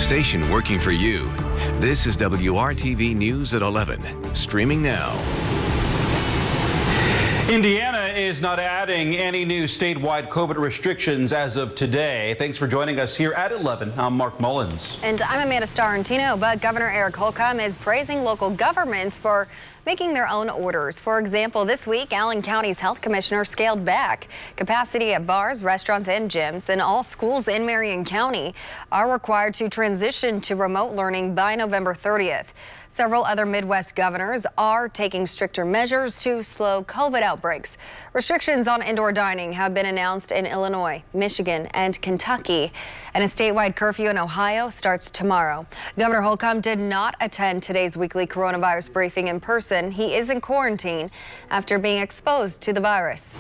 station working for you. This is WRTV News at 11, streaming now. Indiana is not adding any new statewide COVID restrictions as of today. Thanks for joining us here at 11. I'm Mark Mullins. And I'm Amanda Starrentino, but Governor Eric Holcomb is praising local governments for making their own orders. For example, this week, Allen County's health commissioner scaled back capacity at bars, restaurants, and gyms, and all schools in Marion County are required to transition to remote learning by November 30th. Several other Midwest governors are taking stricter measures to slow COVID outbreaks. Restrictions on indoor dining have been announced in Illinois, Michigan, and Kentucky. And a statewide curfew in Ohio starts tomorrow. Governor Holcomb did not attend today's weekly coronavirus briefing in person. He is in quarantine after being exposed to the virus.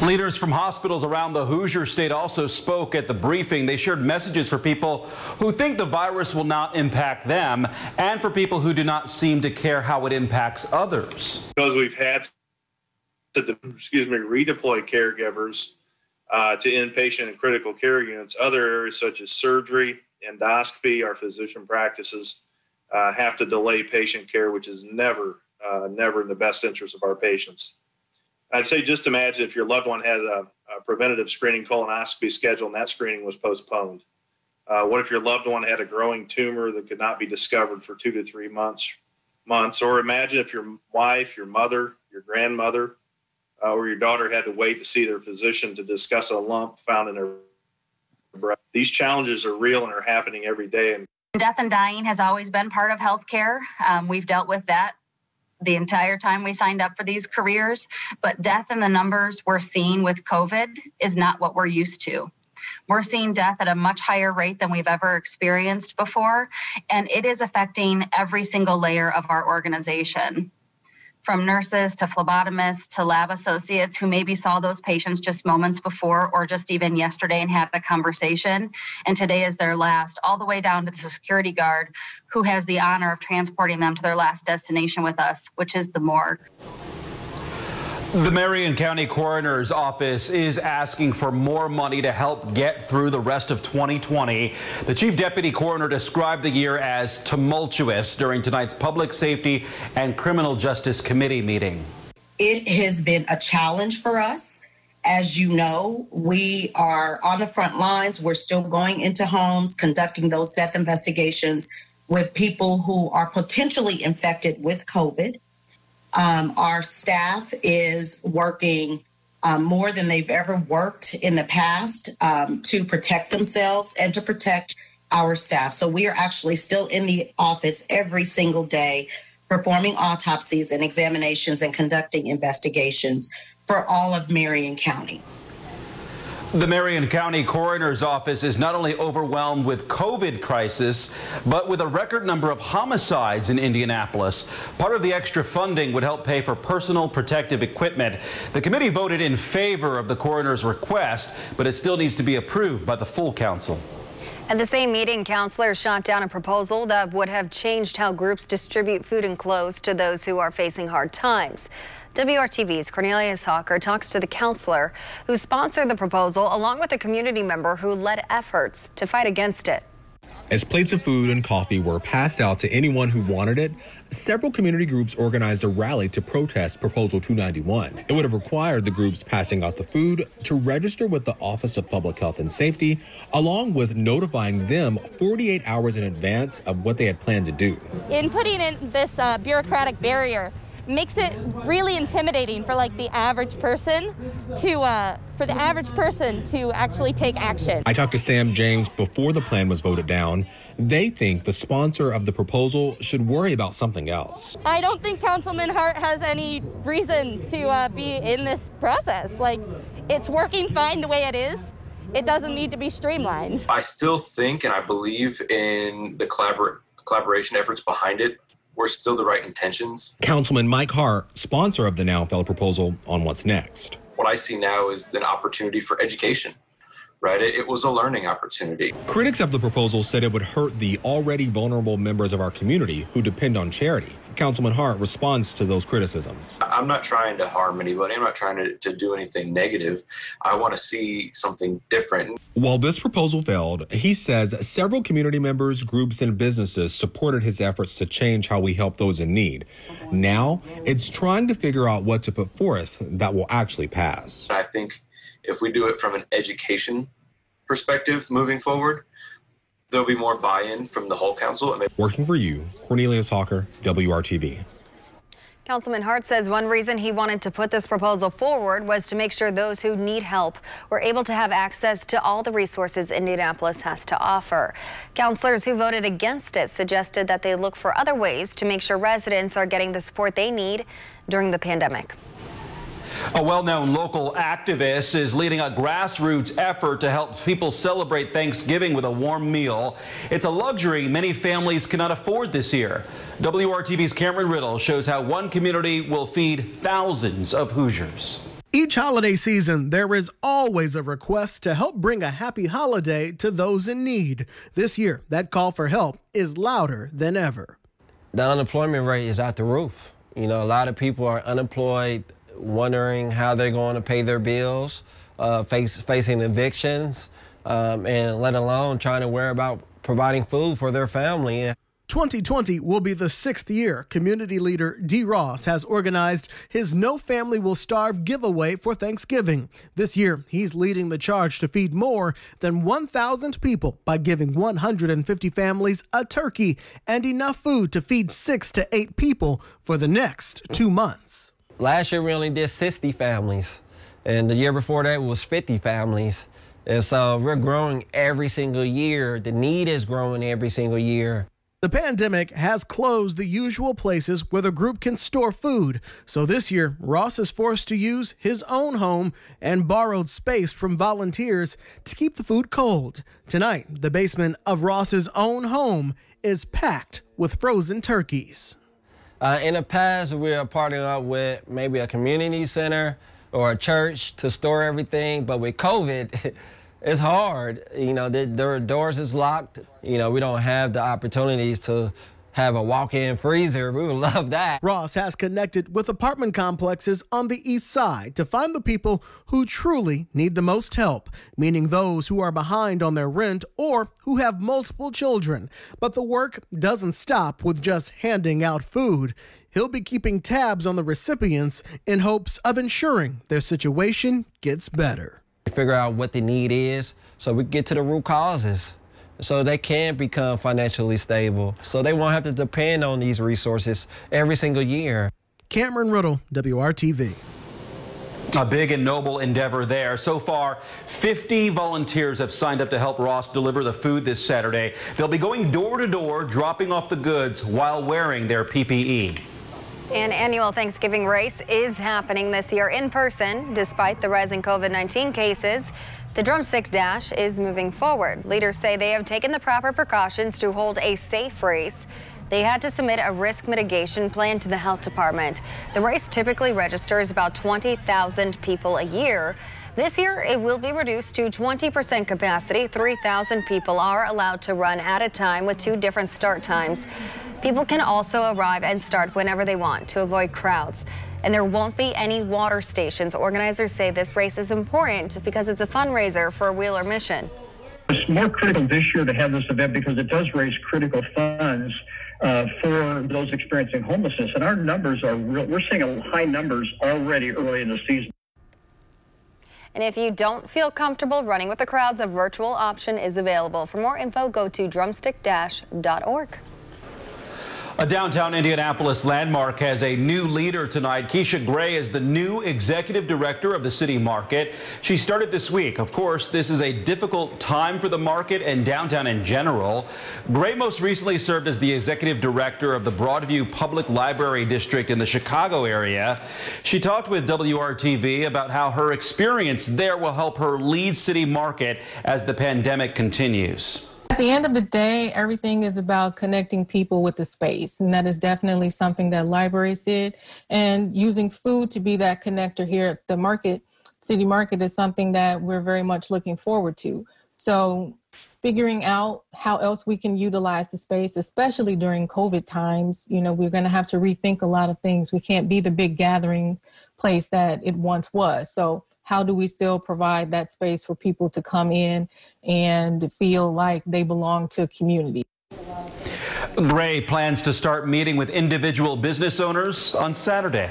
Leaders from hospitals around the Hoosier state also spoke at the briefing. They shared messages for people who think the virus will not impact them and for people who do not seem to care how it impacts others. Because we've had to, redeploy caregivers to inpatient and critical care units, other areas such as surgery, endoscopy, our physician practices have to delay patient care, which is never in the best interest of our patients. I'd say just imagine if your loved one had a preventative screening colonoscopy scheduled and that screening was postponed. What if your loved one had a growing tumor that could not be discovered for 2 to 3 months? Or imagine if your wife, your mother, your grandmother, or your daughter had to wait to see their physician to discuss a lump found in her breast. These challenges are real and are happening every day. Death and dying has always been part of healthcare. We've dealt with that the entire time we signed up for these careers, but death and the numbers we're seeing with COVID is not what we're used to. We're seeing death at a much higher rate than we've ever experienced before, and it is affecting every single layer of our organization, from nurses to phlebotomists to lab associates who maybe saw those patients just moments before or just even yesterday and had a conversation, and today is their last, all the way down to the security guard who has the honor of transporting them to their last destination with us, which is the morgue. The Marion County Coroner's Office is asking for more money to help get through the rest of 2020. The Chief Deputy Coroner described the year as tumultuous during tonight's Public Safety and Criminal Justice Committee meeting. It has been a challenge for us. As you know, we are on the front lines. We're still going into homes, conducting those death investigations with people who are potentially infected with COVID. Our staff is working more than they've ever worked in the past to protect themselves and to protect our staff. So we are actually still in the office every single day performing autopsies and examinations and conducting investigations for all of Marion County. The Marion County Coroner's Office is not only overwhelmed with COVID crisis, but with a record number of homicides in Indianapolis. Part of the extra funding would help pay for personal protective equipment. The committee voted in favor of the coroner's request, but it still needs to be approved by the full council. At the same meeting, counselors shot down a proposal that would have changed how groups distribute food and clothes to those who are facing hard times. WRTV's Cornelius Hawker talks to the counselor who sponsored the proposal, along with a community member who led efforts to fight against it. As plates of food and coffee were passed out to anyone who wanted it, several community groups organized a rally to protest Proposal 291. It would have required the groups passing out the food to register with the Office of Public Health and Safety, along with notifying them 48 hours in advance of what they had planned to do. In putting in this bureaucratic barrier, makes it really intimidating for the average person to actually take action. I talked to Sam James before the plan was voted down. They think the sponsor of the proposal should worry about something else. I don't think Councilman Hart has any reason to be in this process. It's working fine the way it is. It doesn't need to be streamlined. I still think and I believe in the collaboration efforts behind it. We're still the right intentions. Councilman Mike Hart, sponsor of the Now Fella proposal, on what's next. What I see now is an opportunity for education, right? It was a learning opportunity. Critics of the proposal said it would hurt the already vulnerable members of our community who depend on charity. Councilman Hart responds to those criticisms. I'm not trying to harm anybody. I'm not trying to do anything negative. I want to see something different. While this proposal failed, he says several community members, groups, and businesses supported his efforts to change how we help those in need. Now, it's trying to figure out what to put forth that will actually pass. I think if we do it from an education perspective moving forward, there'll be more buy-in from the whole council. Working for you, Cornelius Hawker, WRTV. Councilman Hart says one reason he wanted to put this proposal forward was to make sure those who need help were able to have access to all the resources Indianapolis has to offer. Councilors who voted against it suggested that they look for other ways to make sure residents are getting the support they need during the pandemic. A well-known local activist is leading a grassroots effort to help people celebrate Thanksgiving with a warm meal. It's a luxury many families cannot afford this year. WRTV's Cameron Riddle shows how one community will feed thousands of Hoosiers. Each holiday season, there is always a request to help bring a happy holiday to those in need. This year, that call for help is louder than ever. The unemployment rate is out the roof. You know, a lot of people are unemployed, wondering how they're going to pay their bills, facing evictions, and let alone trying to worry about providing food for their family. 2020 will be the 6th year community leader D. Ross has organized his No Family Will Starve giveaway for Thanksgiving. This year, he's leading the charge to feed more than 1,000 people by giving 150 families a turkey and enough food to feed 6 to 8 people for the next 2 months. Last year, we only did 60 families, and the year before that was 50 families. And so we're growing every single year. The need is growing every single year. The pandemic has closed the usual places where the group can store food. So this year, Ross is forced to use his own home and borrowed space from volunteers to keep the food cold. Tonight, the basement of Ross's own home is packed with frozen turkeys. In the past, we were partnering up with maybe a community center or a church to store everything, but with COVID, it's hard. You know, their doors is locked. You know, we don't have the opportunities to have a walk-in freezer. We would love that. Ross has connected with apartment complexes on the east side to find the people who truly need the most help, meaning those who are behind on their rent or who have multiple children. But the work doesn't stop with just handing out food. He'll be keeping tabs on the recipients in hopes of ensuring their situation gets better. Figure out what the need is so we get to the root causes, so they can become financially stable, so they won't have to depend on these resources every single year. Cameron Riddle, WRTV. A big and noble endeavor there. So far, 50 volunteers have signed up to help Ross deliver the food this Saturday. They'll be going door to door, dropping off the goods while wearing their PPE. An annual Thanksgiving race is happening this year in person. Despite the rising COVID-19 cases, the Drumstick Dash is moving forward. Leaders say they have taken the proper precautions to hold a safe race. They had to submit a risk mitigation plan to the health department. The race typically registers about 20,000 people a year. This year, it will be reduced to 20% capacity. 3,000 people are allowed to run at a time with 2 different start times. People can also arrive and start whenever they want to avoid crowds. And there won't be any water stations. Organizers say this race is important because it's a fundraiser for Wheeler Mission. It's more critical this year to have this event because it does raise critical funds for those experiencing homelessness. And our numbers are real. We're seeing high numbers already early in the season. And if you don't feel comfortable running with the crowds, a virtual option is available. For more info, go to drumstick-.org. A downtown Indianapolis landmark has a new leader tonight. Keisha Gray is the new executive director of the city market. She started this week. Of course, this is a difficult time for the market and downtown in general. Gray most recently served as the executive director of the Broadview Public Library District in the Chicago area. She talked with WRTV about how her experience there will help her lead city market as the pandemic continues. At the end of the day, everything is about connecting people with the space, and that is definitely something that libraries did, and using food to be that connector here at the market City Market is something that we're very much looking forward to. So figuring out how else we can utilize the space, especially during COVID times, you know, we're going to have to rethink a lot of things. We can't be the big gathering place that it once was. So how do we still provide that space for people to come in and feel like they belong to a community? Gray plans to start meeting with individual business owners on Saturday.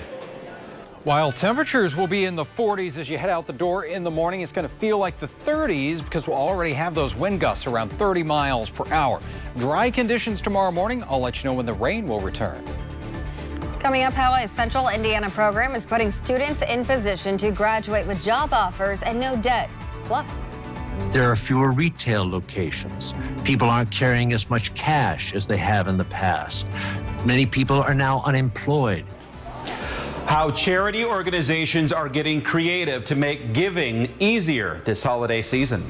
While temperatures will be in the 40s as you head out the door in the morning, it's going to feel like the 30s because we'll already have those wind gusts around 30 miles per hour. Dry conditions tomorrow morning. I'll let you know when the rain will return. Coming up, how a Central Indiana program is putting students in position to graduate with job offers and no debt. Plus, there are fewer retail locations. People aren't carrying as much cash as they have in the past. Many people are now unemployed. How charity organizations are getting creative to make giving easier this holiday season.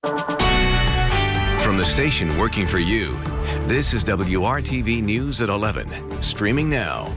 From the station working for you, this is WRTV News at 11, streaming now.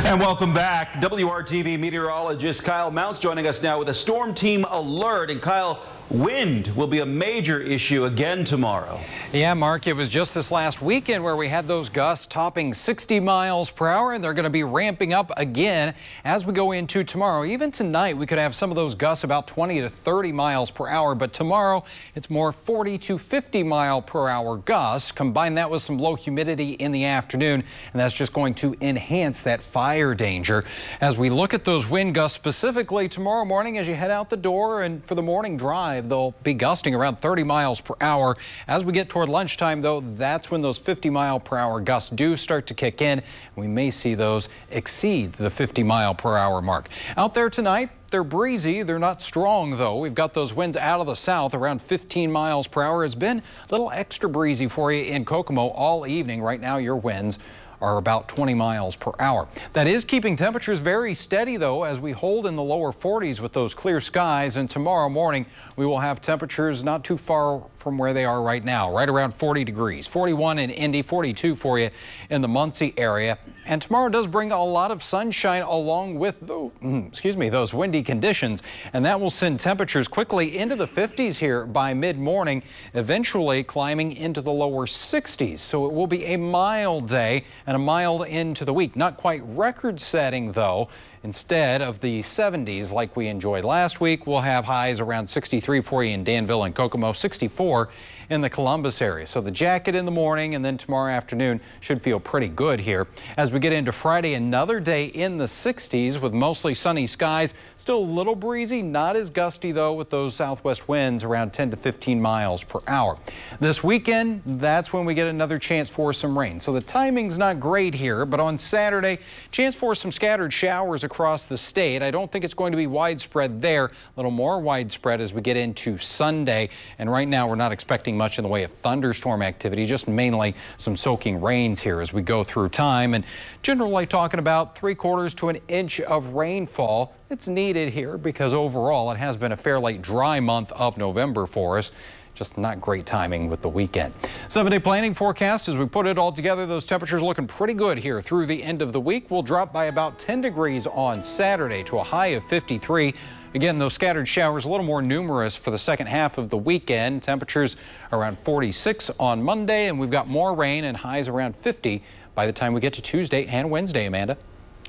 And welcome back. WRTV meteorologist Kyle Mounts joining us now with a storm team alert. And Kyle, wind will be a major issue again tomorrow. Yeah, Mark, it was just this last weekend where we had those gusts topping 60 miles per hour, and they're going to be ramping up again as we go into tomorrow. Even tonight, we could have some of those gusts about 20 to 30 miles per hour, but tomorrow it's more 40 to 50 mile per hour gusts. Combine that with some low humidity in the afternoon, and that's just going to enhance that fire danger. As we look at those wind gusts specifically tomorrow morning as you head out the door and for the morning drive, they'll be gusting around 30 miles per hour. As we get toward lunchtime, though, that's when those 50 mile per hour gusts do start to kick in. We may see those exceed the 50 mile per hour mark. Out there tonight, they're breezy. They're not strong, though. We've got those winds out of the south around 15 miles per hour. It's been a little extra breezy for you in Kokomo all evening. Right now, your winds are about 20 miles per hour. That is keeping temperatures very steady, though, as we hold in the lower 40s with those clear skies. And tomorrow morning, we will have temperatures not too far from where they are right now, right around 40 degrees. 41 in Indy, 42 for you in the Muncie area. And tomorrow does bring a lot of sunshine along with those windy conditions. And that will send temperatures quickly into the 50s here by mid-morning, eventually climbing into the lower 60s. So it will be a mild day and a mild into the week. Not quite record-setting, though. Instead of the 70s like we enjoyed last week, we'll have highs around 63 for you in Danville and Kokomo, 64 in the Columbus area. So the jacket in the morning and then tomorrow afternoon should feel pretty good here. As we get into Friday, another day in the 60s with mostly sunny skies. Still a little breezy, not as gusty, though, with those southwest winds around 10 to 15 miles per hour. This weekend, that's when we get another chance for some rain. So the timing's not great here, but on Saturday, chance for some scattered showers across the state. I don't think it's going to be widespread there. A little more widespread as we get into Sunday. And right now, we're not expecting much in the way of thunderstorm activity, just mainly some soaking rains here as we go through time. And generally talking about 3/4 to an inch of rainfall. It's needed here because overall it has been a fairly dry month of November for us. Just not great timing with the weekend. 7-day planning forecast as we put it all together. Those temperatures looking pretty good here through the end of the week. We'll drop by about 10 degrees on Saturday to a high of 53. Again, those scattered showers a little more numerous for the second half of the weekend. Temperatures around 46 on Monday, and we've got more rain and highs around 50 by the time we get to Tuesday and Wednesday, Amanda.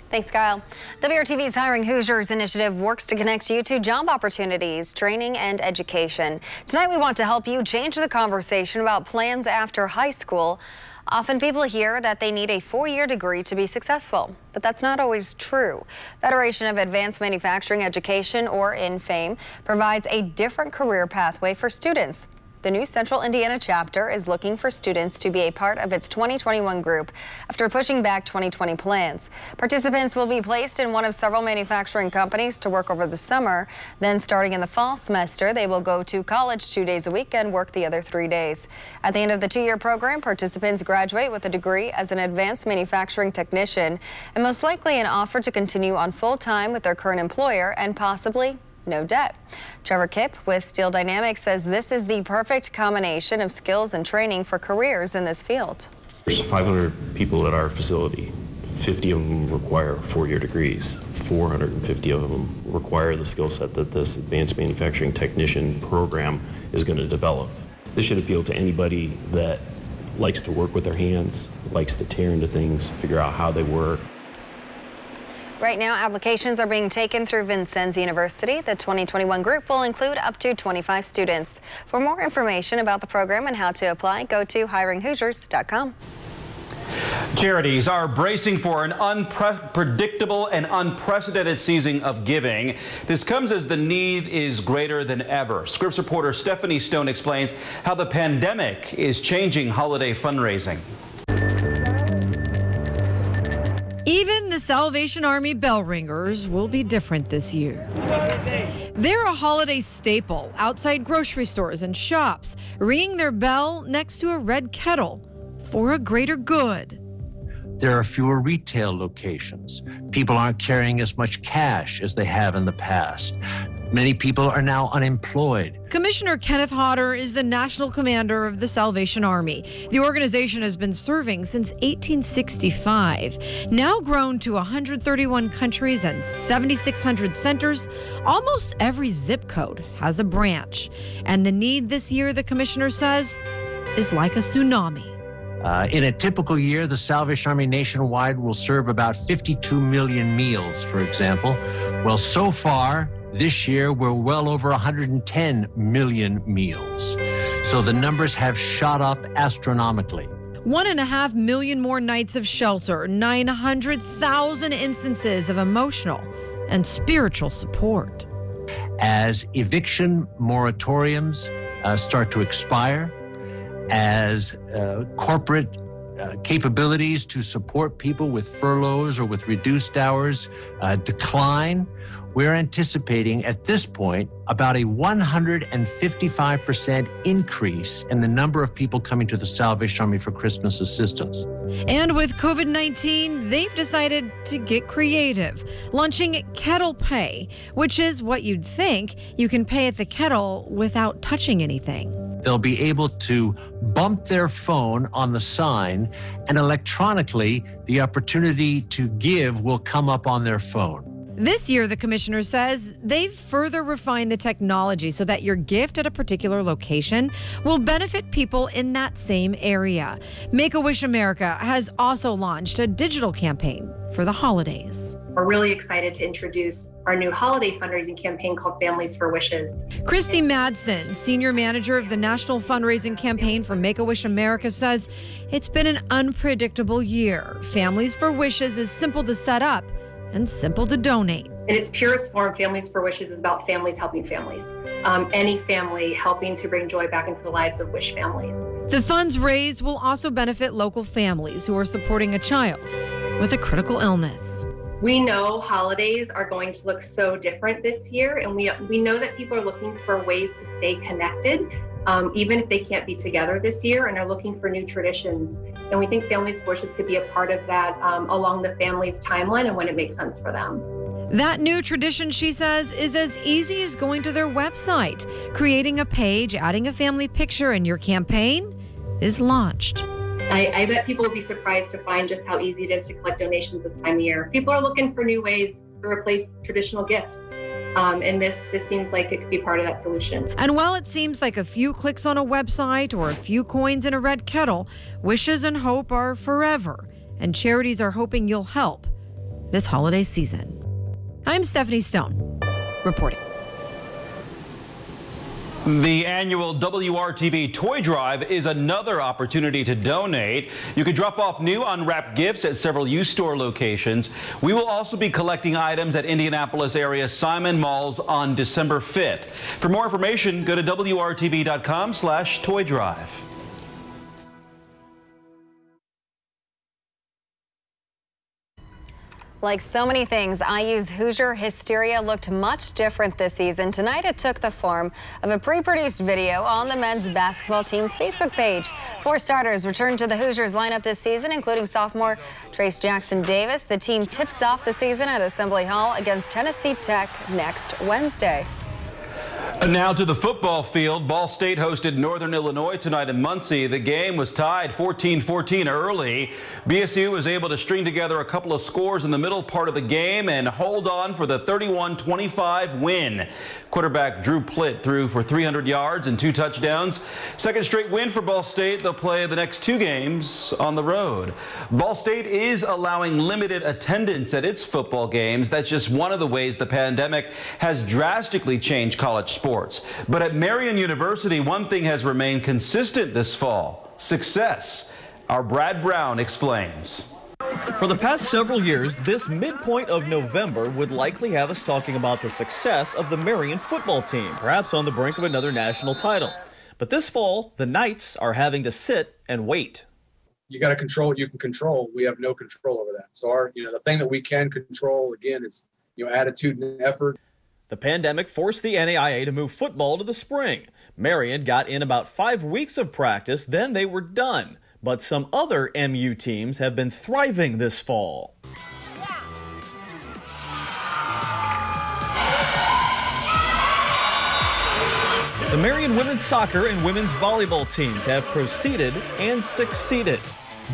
Thanks, Kyle. WRTV's Hiring Hoosiers initiative works to connect you to job opportunities, training, and education. Tonight, we want to help you change the conversation about plans after high school. Often people hear that they need a 4-year degree to be successful, but that's not always true. Federation of Advanced Manufacturing Education, or INFAME, provides a different career pathway for students. The new Central Indiana chapter is looking for students to be a part of its 2021 group after pushing back 2020 plans. Participants will be placed in one of several manufacturing companies to work over the summer. Then starting in the fall semester, they will go to college 2 days a week and work the other 3 days. At the end of the 2-year program, participants graduate with a degree as an advanced manufacturing technician and most likely an offer to continue on full-time with their current employer and possibly no debt. Trevor Kipp with Steel Dynamics says this is the perfect combination of skills and training for careers in this field. There's 500 people at our facility, 50 of them require four-year degrees. 450 of them require the skill set that this advanced manufacturing technician program is going to develop. This should appeal to anybody that likes to work with their hands, likes to tear into things, figure out how they work. Right now, applications are being taken through Vincennes University. The 2021 group will include up to 25 students. For more information about the program and how to apply, go to hiringhoosiers.com. Charities are bracing for an unpredictable and unprecedented season of giving. This comes as the need is greater than ever. Scripps reporter Stephanie Stone explains how the pandemic is changing holiday fundraising. Even the Salvation Army bell ringers will be different this year. They're a holiday staple outside grocery stores and shops, ringing their bell next to a red kettle for a greater good. There are fewer retail locations. People aren't carrying as much cash as they have in the past. Many people are now unemployed. Commissioner Kenneth Hodder is the national commander of the Salvation Army. The organization has been serving since 1865. Now grown to 131 countries and 7,600 centers, almost every zip code has a branch. And the need this year, the commissioner says, is like a tsunami. In a typical year, the Salvation Army nationwide will serve about 52 million meals, for example. Well, so far, this year, we're well over 110 million meals. So the numbers have shot up astronomically. 1.5 million more nights of shelter, 900,000 instances of emotional and spiritual support. As eviction moratoriums start to expire, as corporate capabilities to support people with furloughs or with reduced hours decline, we're anticipating at this point about a 155% increase in the number of people coming to the Salvation Army for Christmas assistance. And with COVID-19, they've decided to get creative, launching Kettle Pay, which is what you'd think you can pay at the kettle without touching anything. They'll be able to bump their phone on the sign, and electronically, the opportunity to give will come up on their phone. This year, the commissioner says they've further refined the technology so that your gift at a particular location will benefit people in that same area. Make-A-Wish America has also launched a digital campaign for the holidays. We're really excited to introduce our new holiday fundraising campaign called Families for Wishes. Christy Madsen, senior manager of the national fundraising campaign for Make-A-Wish America, says it's been an unpredictable year. Families for Wishes is simple to set up and simple to donate. In its purest form, Families for Wishes is about families helping families. Any family helping to bring joy back into the lives of Wish families. The funds raised will also benefit local families who are supporting a child with a critical illness. We know holidays are going to look so different this year, and we know that people are looking for ways to stay connected, even if they can't be together this year, and are looking for new traditions. And we think Families for Wishes could be a part of that along the family's timeline and when it makes sense for them. That new tradition, she says, is as easy as going to their website, creating a page, adding a family picture, and your campaign is launched. I bet people will be surprised to find just how easy it is to collect donations this time of year. People are looking for new ways to replace traditional gifts. And this seems like it could be part of that solution. And while it seems like a few clicks on a website or a few coins in a red kettle, wishes and hope are forever. And charities are hoping you'll help this holiday season. I'm Stephanie Stone, reporting. The annual WRTV Toy Drive is another opportunity to donate. You can drop off new unwrapped gifts at several U-Store locations. We will also be collecting items at Indianapolis area Simon Malls on December 5th. For more information, go to WRTV.com/Toy Drive. Like so many things, IU's Hoosier hysteria looked much different this season. Tonight, it took the form of a pre-produced video on the men's basketball team's Facebook page. 4 starters returned to the Hoosiers lineup this season, including sophomore Trace Jackson Davis. The team tips off the season at Assembly Hall against Tennessee Tech next Wednesday. Now to the football field. Ball State hosted Northern Illinois tonight in Muncie. The game was tied 14-14 early. BSU was able to string together a couple of scores in the middle part of the game and hold on for the 31-25 win. Quarterback Drew Plitt threw for 300 yards and 2 touchdowns. Second straight win for Ball State. They'll play the next 2 games on the road. Ball State is allowing limited attendance at its football games. That's just one of the ways the pandemic has drastically changed college sports. But at Marion University, one thing has remained consistent this fall: success. Our Brad Brown explains. For the past several years, this midpoint of November would likely have us talking about the success of the Marion football team, perhaps on the brink of another national title. But this fall, the Knights are having to sit and wait. You got to control what you can control. We have no control over that. So the thing that we can control, again, is, attitude and effort. The pandemic forced the NAIA to move football to the spring. Marion got in about 5 weeks of practice, then they were done. But some other MU teams have been thriving this fall. The Marion women's soccer and women's volleyball teams have proceeded and succeeded,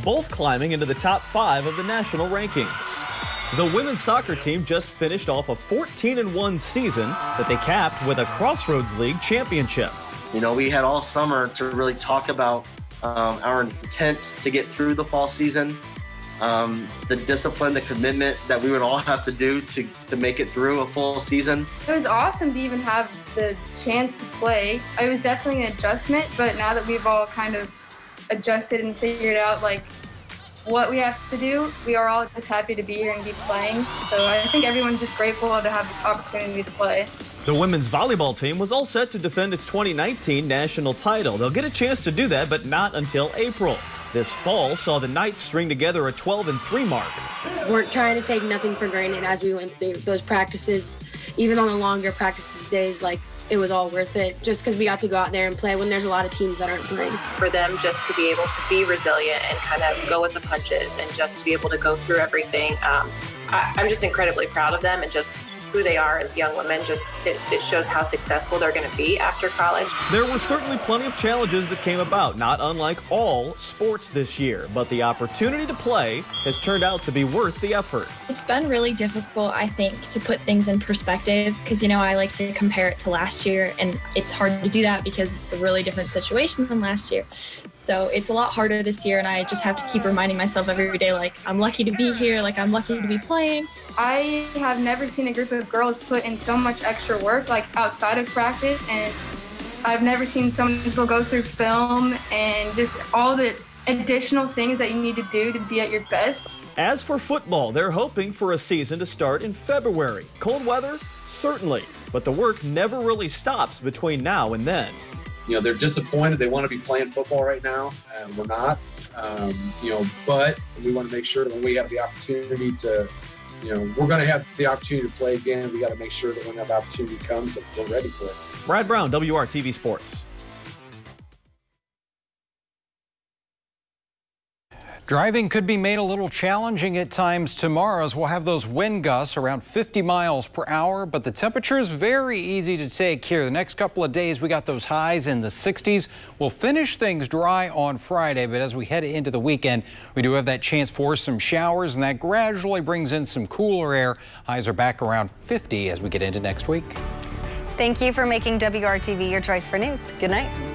both climbing into the top 5 of the national rankings. The women's soccer team just finished off a 14-1 season that they capped with a Crossroads League championship. We had all summer to really talk about our intent to get through the fall season, the discipline, the commitment that we would all have to do to make it through a full season. It was awesome to even have the chance to play. It was definitely an adjustment, but now that we've all kind of adjusted and figured out what we have to do, we are all just happy to be here and be playing. So I think everyone's just grateful to have the opportunity to play. The women's volleyball team was all set to defend its 2019 national title. They'll get a chance to do that, but not until April. This fall saw the Knights string together a 12-3 mark. We're trying to take nothing for granted as we went through those practices. Even on the longer practices days, it was all worth it just because we got to go out there and play when there's a lot of teams that aren't playing. For them just to be able to be resilient and kind of go with the punches and just to be able to go through everything, I'm just incredibly proud of them and just who they are as young women. It shows how successful they're going to be after college. There were certainly plenty of challenges that came about, not unlike all sports this year, but the opportunity to play has turned out to be worth the effort. It's been really difficult, I think, to put things in perspective because, I like to compare it to last year, and it's hard to do that because it's a really different situation than last year. So it's a lot harder this year, and I just have to keep reminding myself every day, I'm lucky to be here, I'm lucky to be playing. I have never seen a group of girls put in so much extra work, outside of practice, and I've never seen so many people go through film and just all the additional things that you need to do to be at your best. As for football, they're hoping for a season to start in February. Cold weather? Certainly, but the work never really stops between now and then. They're disappointed. They want to be playing football right now, and we're not. But we want to make sure that when we have the opportunity to, we're going to have the opportunity to play again. We got to make sure that when that opportunity comes, that we're ready for it. Brad Brown, WRTV Sports. Driving could be made a little challenging at times tomorrow as we'll have those wind gusts around 50 miles per hour, but the temperature is very easy to take here. The next couple of days we got those highs in the 60s. We'll finish things dry on Friday, but as we head into the weekend, we do have that chance for some showers, and that gradually brings in some cooler air. Highs are back around 50 as we get into next week. Thank you for making WRTV your choice for news. Good night.